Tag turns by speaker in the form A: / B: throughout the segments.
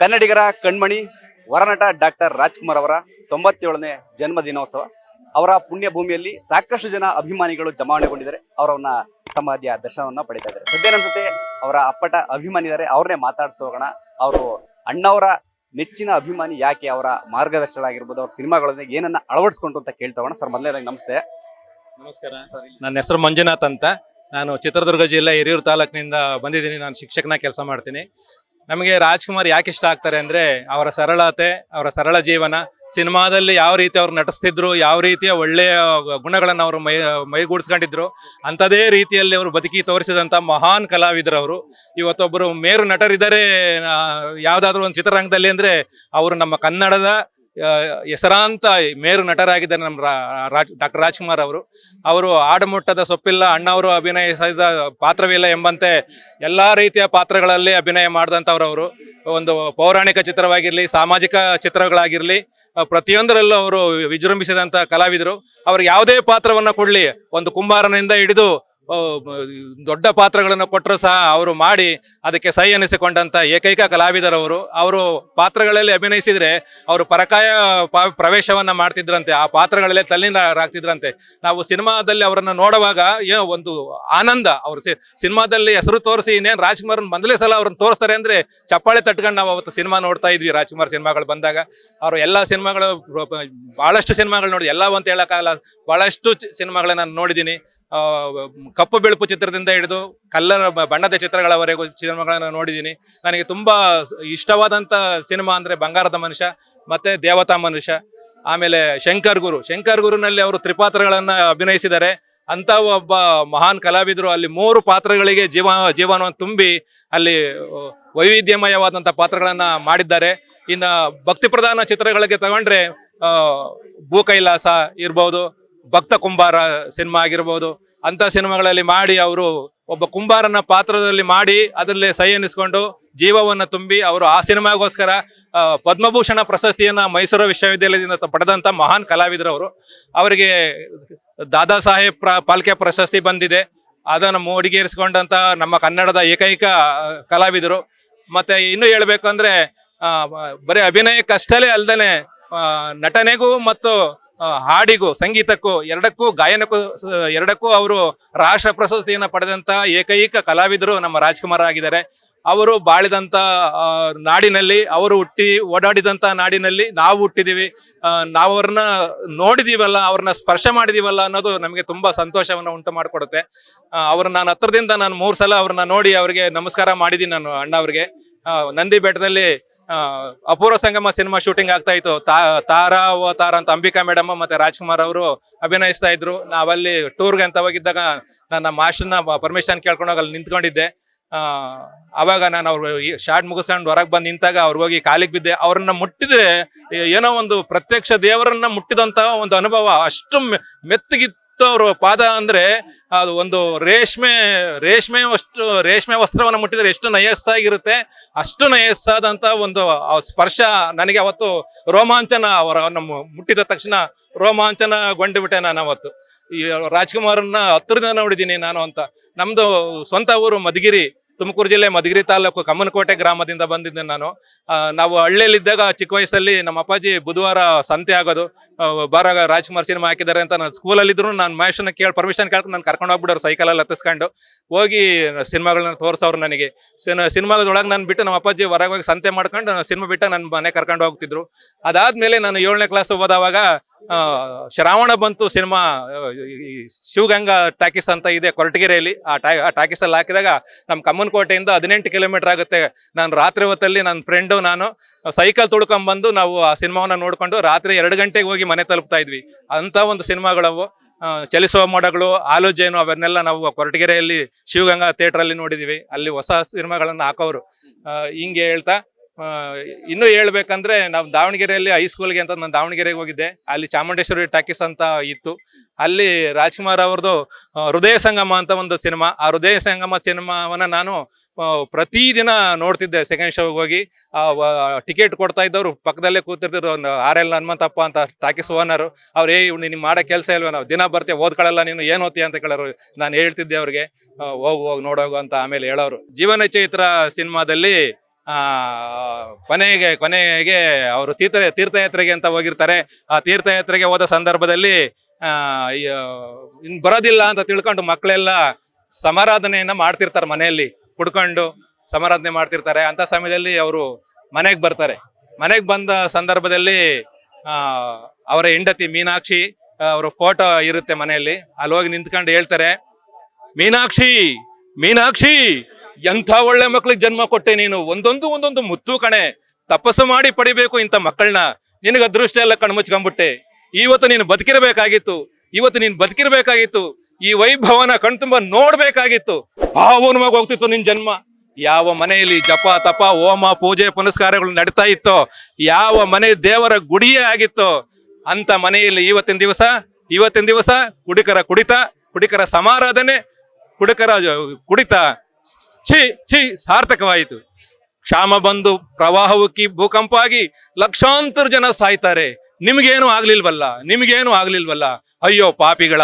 A: ಕನ್ನಡಿಗರ ಕಣ್ಮಣಿ ವರನಟ ಡಾಕ್ಟರ್ ರಾಜ್ಕುಮಾರ್ ಅವರ 97ನೇ ಜನ್ಮ ದಿನೋತ್ಸವ. ಅವರ ಪುಣ್ಯ ಭೂಮಿಯಲ್ಲಿ ಸಾಕಷ್ಟು ಜನ ಅಭಿಮಾನಿಗಳು ಜಮಾವಣೆಗೊಂಡಿದ್ದಾರೆ. ಅವರನ್ನ ಸಮಾಧಿಯ ದರ್ಶನವನ್ನ ಪಡಿತಾ ಇದ್ದಾರೆ. ಸದ್ಯ ನಮ್ಮ ಜೊತೆ ಅವರ ಅಪ್ಪಟ ಅಭಿಮಾನಿ ಇದ್ದಾರೆ. ಅವ್ರನ್ನೇ ಮಾತಾಡ್ಸಿ ಹೋಗೋಣ. ಅವರು ಅಣ್ಣವರ ನೆಚ್ಚಿನ ಅಭಿಮಾನಿ ಯಾಕೆ, ಅವರ ಮಾರ್ಗದರ್ಶನ ಆಗಿರ್ಬೋದು, ಅವ್ರ ಸಿನಿಮಾಗಳೊಂದಿಗೆ ಏನನ್ನ ಅಳವಡಿಸ್ಕೊಂಡು ಅಂತ ಕೇಳ್ತಾ ಹೋಗೋಣ. ಸರ್, ಮೊದಲನೇದಾಗಿ ನಮಸ್ತೆ.
B: ನಮಸ್ಕಾರ ಸರ್. ನನ್ನ ಹೆಸರು ಮಂಜುನಾಥ್ ಅಂತ. ನಾನು ಚಿತ್ರದುರ್ಗ ಜಿಲ್ಲೆ ಹಿರಿಯೂರು ತಾಲೂಕಿನಿಂದ ಬಂದಿದ್ದೀನಿ. ನಾನು ಶಿಕ್ಷಕನ ಕೆಲಸ ಮಾಡ್ತೀನಿ. ನಮಗೆ ರಾಜ್ಕುಮಾರ್ ಯಾಕೆ ಇಷ್ಟ ಆಗ್ತಾರೆ ಅಂದರೆ ಅವರ ಸರಳತೆ, ಅವರ ಸರಳ ಜೀವನ. ಸಿನಿಮಾದಲ್ಲಿ ಯಾವ ರೀತಿ ಅವ್ರು ನಟಿಸ್ತಿದ್ರು, ಯಾವ ರೀತಿಯ ಒಳ್ಳೆಯ ಗುಣಗಳನ್ನು ಅವರು ಮೈಗೂಡಿಸ್ಕೊಂಡಿದ್ರು, ಅಂಥದೇ ರೀತಿಯಲ್ಲಿ ಅವರು ಬದುಕಿ ತೋರಿಸಿದಂಥ ಮಹಾನ್ ಕಲಾವಿದರು ಅವರು. ಇವತ್ತೊಬ್ಬರು ಮೇರು ನಟರಿದ್ದಾರೆ ಯಾವುದಾದ್ರೂ ಒಂದು ಚಿತ್ರರಂಗದಲ್ಲಿ ಅಂದರೆ ಅವರು ನಮ್ಮ ಕನ್ನಡದ ಹೆಸರಾಂತ ಮೇರು ನಟರಾಗಿದ್ದಾರೆ ನಮ್ಮ ಡಾಕ್ಟರ್ ರಾಜ್ಕುಮಾರ್ ಅವರು. ಅವರು ಆಡುಮುಟ್ಟದ ಸೊಪ್ಪಿಲ್ಲ, ಅಣ್ಣವರು ಅಭಿನಯಿಸಿದ ಪಾತ್ರವಿಲ್ಲ ಎಂಬಂತೆ ಎಲ್ಲ ರೀತಿಯ ಪಾತ್ರಗಳಲ್ಲಿ ಅಭಿನಯ ಮಾಡಿದಂಥವ್ರು. ಒಂದು ಪೌರಾಣಿಕ ಚಿತ್ರವಾಗಿರಲಿ, ಸಾಮಾಜಿಕ ಚಿತ್ರಗಳಾಗಿರಲಿ, ಪ್ರತಿಯೊಂದರಲ್ಲೂ ಅವರು ವಿಜೃಂಭಿಸಿದಂಥ ಕಲಾವಿದರು. ಅವ್ರಿಗೆ ಯಾವುದೇ ಪಾತ್ರವನ್ನು ಕೊಡಲಿ, ಒಂದು ಕುಂಬಾರನಿಂದ ಹಿಡಿದು ದೊಡ್ಡ ಪಾತ್ರಗಳನ್ನು ಕೊಟ್ಟರು ಸಹ ಅವರು ಮಾಡಿ ಅದಕ್ಕೆ ಸೈ ಎನಿಸಿಕೊಂಡಂತ ಏಕೈಕ ಕಲಾವಿದರವರು. ಅವರು ಪಾತ್ರಗಳಲ್ಲಿ ಅಭಿನಯಿಸಿದ್ರೆ ಅವರು ಪರಕಾಯ ಪ್ರವೇಶವನ್ನ ಮಾಡ್ತಿದ್ರಂತೆ, ಆ ಪಾತ್ರಗಳಲ್ಲೇ ತಲ್ಲೀನರಾಗ್ತಿದ್ರಂತೆ. ನಾವು ಸಿನಿಮಾದಲ್ಲಿ ಅವರನ್ನು ನೋಡುವಾಗ ಒಂದು ಆನಂದ. ಅವರು ಸಿನಿಮಾದಲ್ಲಿ ಹೆಸರು ತೋರಿಸಿ ಇನ್ನೇನು ರಾಜ್ಕುಮಾರ್ ಮೊದಲೇ ಸಲ ಅವ್ರನ್ನ ತೋರಿಸ್ತಾರೆ ಅಂದ್ರೆ ಚಪ್ಪಾಳೆ ತಟ್ಕೊಂಡು ನಾವು ಅವತ್ತು ಸಿನಿಮಾ ನೋಡ್ತಾ ಇದ್ವಿ. ರಾಜ್ಕುಮಾರ್ ಸಿನಿಮಾಗಳು ಬಂದಾಗ ಅವರು ಎಲ್ಲ ಸಿನಿಮಾಗಳು, ಬಹಳಷ್ಟು ಸಿನಿಮಾಗಳು ನೋಡಿ, ಎಲ್ಲ ಅಂತ ಹೇಳಕ್ಕಾಗಲ್ಲ, ಬಹಳಷ್ಟು ಸಿನಿಮಾಗಳನ್ನ ನಾನು ನೋಡಿದ್ದೀನಿ. ಕಪ್ಪು ಬೆಳುಪು ಚಿತ್ರದಿಂದ ಹಿಡಿದು ಕಲ್ಲರ ಬಣ್ಣದ ಚಿತ್ರಗಳವರೆಗೂ ಸಿನಿಮಾಗಳನ್ನ ನೋಡಿದ್ದೀನಿ. ನನಗೆ ತುಂಬಾ ಇಷ್ಟವಾದಂತ ಸಿನಿಮಾ ಅಂದ್ರೆ ಬಂಗಾರದ ಮನುಷ್ಯ ಮತ್ತೆ ದೇವತಾ ಮನುಷ್ಯ. ಆಮೇಲೆ ಶಂಕರ್ ಗುರುನಲ್ಲಿ ಅವರು ತ್ರಿಪಾತ್ರಗಳನ್ನ ಅಭಿನಯಿಸಿದ್ದಾರೆ. ಅಂತ ಒಬ್ಬ ಮಹಾನ್ ಕಲಾವಿದರು ಅಲ್ಲಿ 3 ಪಾತ್ರಗಳಿಗೆ ಜೀವನವನ್ನು ತುಂಬಿ ಅಲ್ಲಿ ವೈವಿಧ್ಯಮಯವಾದಂಥ ಪಾತ್ರಗಳನ್ನ ಮಾಡಿದ್ದಾರೆ. ಇನ್ನ ಭಕ್ತಿ ಪ್ರಧಾನ ಚಿತ್ರಗಳಿಗೆ ತಗೊಂಡ್ರೆ ಭೂ ಕೈಲಾಸ ಇರ್ಬೋದು, ಭಕ್ತ ಕುಂಬಾರ ಸಿನಿಮಾ ಆಗಿರ್ಬೋದು, ಅಂತ ಸಿನಿಮಾಗಳಲ್ಲಿ ಮಾಡಿ ಅವರು ಒಬ್ಬ ಕುಂಬಾರನ ಪಾತ್ರದಲ್ಲಿ ಮಾಡಿ ಅದರಲ್ಲೇ ಸೈ ಎನಿಸ್ಕೊಂಡು ಜೀವವನ್ನು ತುಂಬಿ ಅವರು ಆ ಸಿನಿಮಾಗೋಸ್ಕರ ಪದ್ಮಭೂಷಣ ಪ್ರಶಸ್ತಿಯನ್ನ ಮೈಸೂರು ವಿಶ್ವವಿದ್ಯಾಲಯದಿಂದ ಪಡೆದಂತ ಮಹಾನ್ ಕಲಾವಿದರು ಅವರು. ಅವರಿಗೆ ದಾದಾ ಸಾಹೇಬ್ ಫಾಲ್ಕೆ ಪ್ರಶಸ್ತಿ ಬಂದಿದೆ. ಅದನ್ನು ಮೂಡಿಗೇರಿಸಿಕೊಂಡಂತ ನಮ್ಮ ಕನ್ನಡದ ಏಕೈಕ ಕಲಾವಿದರು. ಮತ್ತೆ ಇನ್ನು ಹೇಳ್ಬೇಕಂದ್ರೆ ಬರೀ ಅಭಿನಯಕ್ಕಷ್ಟೇ ಅಲ್ದೇನೆ ನಟನೆಗೂ ಮತ್ತು ಹಾಡಿಗೂ, ಸಂಗೀತಕ್ಕೂ, ಎರಡಕ್ಕೂ ಅವರು ರಾಷ್ಟ್ರ ಪ್ರಶಸ್ತಿಯನ್ನ ಪಡೆದಂತ ಏಕೈಕ ಕಲಾವಿದರು ನಮ್ಮ ರಾಜ್ಕುಮಾರ್ ಆಗಿದ್ದಾರೆ. ಅವರು ಬಾಳಿದಂತ ನಾಡಿನಲ್ಲಿ, ಅವರು ಓಡಾಡಿದಂತ ನಾಡಿನಲ್ಲಿ ನಾವು ಹುಟ್ಟಿದೀವಿ, ನಾವು ಅವ್ರನ್ನ ನೋಡಿದೀವಲ್ಲ, ಅವ್ರನ್ನ ಸ್ಪರ್ಶ ಮಾಡಿದೀವಲ್ಲ ಅನ್ನೋದು ನಮಗೆ ತುಂಬಾ ಸಂತೋಷವನ್ನ ಉಂಟು ಮಾಡಿಕೊಡುತ್ತೆ. ಅವ್ರನ್ನ ನಾನು ಹತ್ರದಿಂದ 3 ಸಲ ಅವ್ರನ್ನ ನೋಡಿ ಅವ್ರಿಗೆ ನಮಸ್ಕಾರ ಮಾಡಿದ್ದೀನಿ. ನಾನು ಅಣ್ಣ ಅವ್ರಿಗೆ ನಂದಿ ಬೆಟ್ಟದಲ್ಲಿ ಅಪೂರ್ವ ಸಂಗಮ ಸಿನಿಮಾ ಶೂಟಿಂಗ್ ಆಗ್ತಾ ಇತ್ತು. ತಾರಾ ಅಂತ ಅಂಬಿಕಾ ಮೇಡಮ್ ಮತ್ತೆ ರಾಜ್ಕುಮಾರ್ ಅವರು ಅಭಿನಯಿಸ್ತಾ ಇದ್ರು. ನಾವಲ್ಲಿ ಟೂರ್ಗೆ ಅಂತ ಹೋಗಿದ್ದಾಗ ನನ್ನ ಮಾಸ್ಟರ್ನ ಪರ್ಮಿಷನ್ ಕೇಳ್ಕೊಂಡಾಗ ಅಲ್ಲಿ ನಿಂತ್ಕೊಂಡಿದ್ದೆ. ಅವಾಗ ನಾನು ಅವ್ರು ಶಾರ್ಟ್ ಮುಗಿಸ್ಕೊಂಡು ಹೊರಗೆ ಬಂದು ನಿಂತಾಗ ಅವ್ರಿಗೆ ಹೋಗಿ ಕಾಲಿಗೆ ಬಿದ್ದೆ. ಅವ್ರನ್ನ ಮುಟ್ಟಿದ್ರೆ ಏನೋ ಒಂದು ಪ್ರತ್ಯಕ್ಷ ದೇವರನ್ನ ಮುಟ್ಟಿದಂತ ಒಂದು ಅನುಭವ. ಅಷ್ಟು ಮೆತ್ತಗಿತ್ತು ಅವ್ರ ಪಾದ. ಅಂದ್ರೆ ಅದು ಒಂದು ರೇಷ್ಮೆ ವಸ್ತ್ರವನ್ನು ಮುಟ್ಟಿದ್ರೆ ಎಷ್ಟು ನಯಸ್ಸಾಗಿರುತ್ತೆ, ಅಷ್ಟು ನಯಸ್ಸಾದಂತ ಒಂದು ಸ್ಪರ್ಶ ನನಗೆ ಅವತ್ತು ರೋಮಾಂಚನ. ನಮ್ಮ ಮುಟ್ಟಿದ ತಕ್ಷಣ ರೋಮಾಂಚನಗೊಂಡು ಬಿಟ್ಟೆ ನಾನು ಅವತ್ತು. ಈ ರಾಜ್ಕುಮಾರನ್ನ ಹತ್ತಿರದಿಂದ ನೋಡಿದ್ದೀನಿ ನಾನು ಅಂತ. ನಮ್ದು ಸ್ವಂತ ಊರು ಮಧುಗಿರಿ, ತುಮಕೂರು ಜಿಲ್ಲೆ ಮಧುಗಿರಿ ತಾಲೂಕು ಕಮ್ಮನಕೋಟೆ ಗ್ರಾಮದಿಂದ ಬಂದಿದ್ದೆ ನಾನು. ನಾವು ಹಳ್ಳಿಯಲ್ಲಿದ್ದಾಗ ಚಿಕ್ಕ ವಯಸ್ಸಲ್ಲಿ ನಮ್ಮ ಅಪ್ಪಾಜಿ ಬುಧವಾರ ಸಂತೆ ಆಗೋದು, ಬಾರಾಗ ರಾಜ್ಕುಮಾರ್ ಸಿನಿಮಾ ಹಾಕಿದ್ದಾರೆ ಅಂತ. ನಾನು ಸ್ಕೂಲಲ್ಲಿದ್ರು ನಾನು ಮಾಸ್ಟರ್ನ ಪರ್ಮಿಷನ್ ಕೇಳ್ಕೊಂಡು ನಾನು ಕರ್ಕೊಂಡು ಹೋಗ್ಬಿಡೋರು ಸೈಕಲಲ್ಲಿ ಹತ್ತಿಸ್ಕೊಂಡು ಹೋಗಿ ಸಿನಿಮಾಗಳನ್ನ ತೋರಿಸೋರು ನನಗೆ. ಸಿನಿಮಾದೊಳಗೆ ನಾನು ಬಿಟ್ಟು ನಮ್ಮ ಅಪ್ಪಾಜಿ ಹೊರಗೆ ಹೋಗಿ ಸಂತೆ ಮಾಡ್ಕೊಂಡು ಸಿನಿಮಾ ಬಿಟ್ಟು ನನ್ನ ಮನೆ ಕರ್ಕೊಂಡು ಹೋಗ್ತಿದ್ರು. ಅದಾದ್ಮೇಲೆ ನಾನು 7ನೇ ಕ್ಲಾಸ್ ಓದೋವಾಗ ಶ್ರಾವಣ ಬಂತು ಸಿನಿಮಾ, ಶಿವಗಂಗಾ ಟಾಕೀಸ್ ಅಂತ ಇದೆ ಕೊರಟಗೆರೆಯಲ್ಲಿ. ಆ ಟಾಕೀಸ್ ಅಲ್ಲಿ ಹಾಕಿದಾಗ ನಮ್ಮ ಕಮ್ಮನಕೋಟೆಯಿಂದ 18 ಕಿಲೋಮೀಟರ್ ಆಗುತ್ತೆ. ನಾನು ರಾತ್ರಿ ಹೊತ್ತಲ್ಲಿ ನನ್ನ ಫ್ರೆಂಡು ನಾನು ಸೈಕಲ್ ತುಳ್ಕೊಂಡ್ಬಂದು ನಾವು ಆ ಸಿನಿಮಾವನ್ನ ನೋಡ್ಕೊಂಡು ರಾತ್ರಿ 2 ಗಂಟೆಗೆ ಹೋಗಿ ಮನೆ ತಲುಪ್ತಾ ಇದ್ವಿ. ಅಂತ ಒಂದು ಸಿನಿಮಾಗಳವು. ಚಲಿಸುವ ಮೋಡಗಳು, ಆಲೋಜೇನು, ಅವನ್ನೆಲ್ಲ ನಾವು ಕೊರಟಗೆರೆಯಲ್ಲಿ ಶಿವಗಂಗಾ ಥಿಯೇಟರ್ ಅಲ್ಲಿ ನೋಡಿದೀವಿ. ಅಲ್ಲಿ ಹೊಸ ಸಿನಿಮಾಗಳನ್ನ ಹಾಕೋರು. ಹಿಂಗೆ ಹೇಳ್ತಾ ಇನ್ನು ಹೇಳ್ಬೇಕಂದ್ರೆ ನಾವು ದಾವಣಗೆರೆಯಲ್ಲಿ ಹೈಸ್ಕೂಲ್ಗೆ ಅಂತ ನಾನು ದಾವಣಗೆರೆಗೆ ಹೋಗಿದ್ದೆ. ಅಲ್ಲಿ ಚಾಮುಂಡೇಶ್ವರಿ ಟಾಕೀಸ್ ಅಂತ ಇತ್ತು. ಅಲ್ಲಿ ರಾಜ್ಕುಮಾರ್ ಅವ್ರದ್ದು ಹೃದಯ ಸಂಗಮ ಅಂತ ಒಂದು ಸಿನಿಮಾ. ಆ ಹೃದಯ ಸಂಗಮ ಸಿನಿಮಾವನ್ನ ನಾನು ಪ್ರತಿದಿನ ನೋಡ್ತಿದ್ದೆ. ಸೆಕೆಂಡ್ ಶೋಗೆ ಹೋಗಿ ಟಿಕೆಟ್ ಕೊಡ್ತಾ ಇದ್ದವ್ರು ಪಕ್ಕದಲ್ಲೇ ಕೂತಿರ್ತಿದ್ರು. RL ಹನುಮಂತಪ್ಪ ಅಂತ ಟಾಕೀಸ್ ಓನರು. ಅವ್ರು ನಿಮ್ ಮಾಡೋ ಕೆಲಸ ಇಲ್ವ, ನಾವು ದಿನ ಬರ್ತೇವೆ, ಓದ್ಕೊಳ್ಳಲ್ಲ, ನೀನು ಏನ್ ಓದ್ತೀಯ ಅಂತ ಕೇಳೋರು. ನಾನು ಹೇಳ್ತಿದ್ದೆ ಅವ್ರಿಗೆ ಹೋಗಿ ನೋಡೋಗು ಅಂತ. ಆಮೇಲೆ ಹೇಳೋರು. ಜೀವನ ಚೈತ್ರ ಸಿನಿಮಾದಲ್ಲಿ ಕೊನೆಗೆ ಅವರು ತೀರ್ಥಯಾತ್ರೆಗೆ ಅಂತ ಹೋಗಿರ್ತಾರೆ. ಆ ತೀರ್ಥಯಾತ್ರೆಗೆ ಹೋದ ಸಂದರ್ಭದಲ್ಲಿ ಇನ್ ಬರೋದಿಲ್ಲ ಅಂತ ತಿಳ್ಕೊಂಡು ಮಕ್ಕಳೆಲ್ಲ ಸಮಾರಾಧನೆಯನ್ನ ಮಾಡ್ತಿರ್ತಾರೆ, ಮನೆಯಲ್ಲಿ ಕುಡ್ಕೊಂಡು ಸಮಾರಾಧನೆ ಮಾಡ್ತಿರ್ತಾರೆ. ಅಂತ ಸಮಯದಲ್ಲಿ ಅವರು ಮನೆಗೆ ಬರ್ತಾರೆ. ಮನೆಗೆ ಬಂದ ಸಂದರ್ಭದಲ್ಲಿ ಅವರ ಹೆಂಡತಿ ಮೀನಾಕ್ಷಿ ಅವರ ಫೋಟೋ ಇರುತ್ತೆ ಮನೆಯಲ್ಲಿ. ಅಲ್ಲಿ ಹೋಗಿ ನಿಂತ್ಕೊಂಡು ಹೇಳ್ತಾರೆ, ಮೀನಾಕ್ಷಿ ಮೀನಾಕ್ಷಿ ಎಂಥ ಒಳ್ಳೆ ಮಕ್ಳಿಗೆ ಜನ್ಮ ಕೊಟ್ಟೆ ನೀನು, ಒಂದೊಂದು ಮುತ್ತು ಕಣೆ, ತಪಸ್ಸು ಮಾಡಿ ಪಡಿಬೇಕು ಇಂಥ ಮಕ್ಕಳನ್ನ, ನಿನಗೆ ಅದೃಷ್ಟ ಎಲ್ಲ ಕಣ್ಮುಚ್ಕೊಂಡ್ಬಿಟ್ಟೆ. ಇವತ್ತು ನೀನು ಬದುಕಿರ್ಬೇಕಾಗಿತ್ತು, ಈ ವೈಭವನ ಕಣ್ತುಂಬ ನೋಡ್ಬೇಕಾಗಿತ್ತು, ಭಾವನವಾಗಿ ಹೋಗ್ತಿತ್ತು ನಿನ್ ಜನ್ಮ. ಯಾವ ಮನೆಯಲ್ಲಿ ಜಪ ತಪ ಹೋಮ ಪೂಜೆ ಪುನಸ್ಕಾರಗಳು ನಡೀತಾ ಇತ್ತೋ, ಯಾವ ಮನೆ ದೇವರ ಗುಡಿಯೇ ಆಗಿತ್ತೋ ಅಂತ ಮನೆಯಲ್ಲಿ ಇವತ್ತಿನ ದಿವಸ ಕುಡಿಕರ ಸಮಾರಾಧನೆ, ಕುಡಿತ ಛೀ ಸಾರ್ಥಕವಾಯಿತು. ಕ್ಷಾಮ ಬಂದು ಪ್ರವಾಹ ಉಕ್ಕಿ ಭೂಕಂಪ ಆಗಿ ಲಕ್ಷಾಂತರ ಜನ ಸಾಯ್ತಾರೆ, ನಿಮ್ಗೇನು ಆಗ್ಲಿಲ್ವಲ್ಲ, ಅಯ್ಯೋ ಪಾಪಿಗಳ.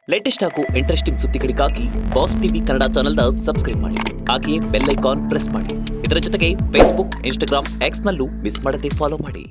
C: ಲೇಟೆಸ್ಟ್ ಹಾಗೂ ಇಂಟ್ರೆಸ್ಟಿಂಗ್ ಸುದ್ದಿಗಳಿಗಾಗಿ ಬಾಸ್ ಟಿವಿ ಕನ್ನಡ ಚಾನೆಲ್ನ ಸಬ್ಸ್ಕ್ರೈಬ್ ಮಾಡಿ. ಹಾಗೆಯೇ ಬೆಲ್ ಐಕಾನ್ ಪ್ರೆಸ್ ಮಾಡಿ. ಇದರ ಜೊತೆಗೆ ಫೇಸ್ಬುಕ್, ಇನ್ಸ್ಟಾಗ್ರಾಮ್, ಎಕ್ಸ್ ನಲ್ಲೂ ಮಿಸ್ ಮಾಡದೆ ಫಾಲೋ ಮಾಡಿ.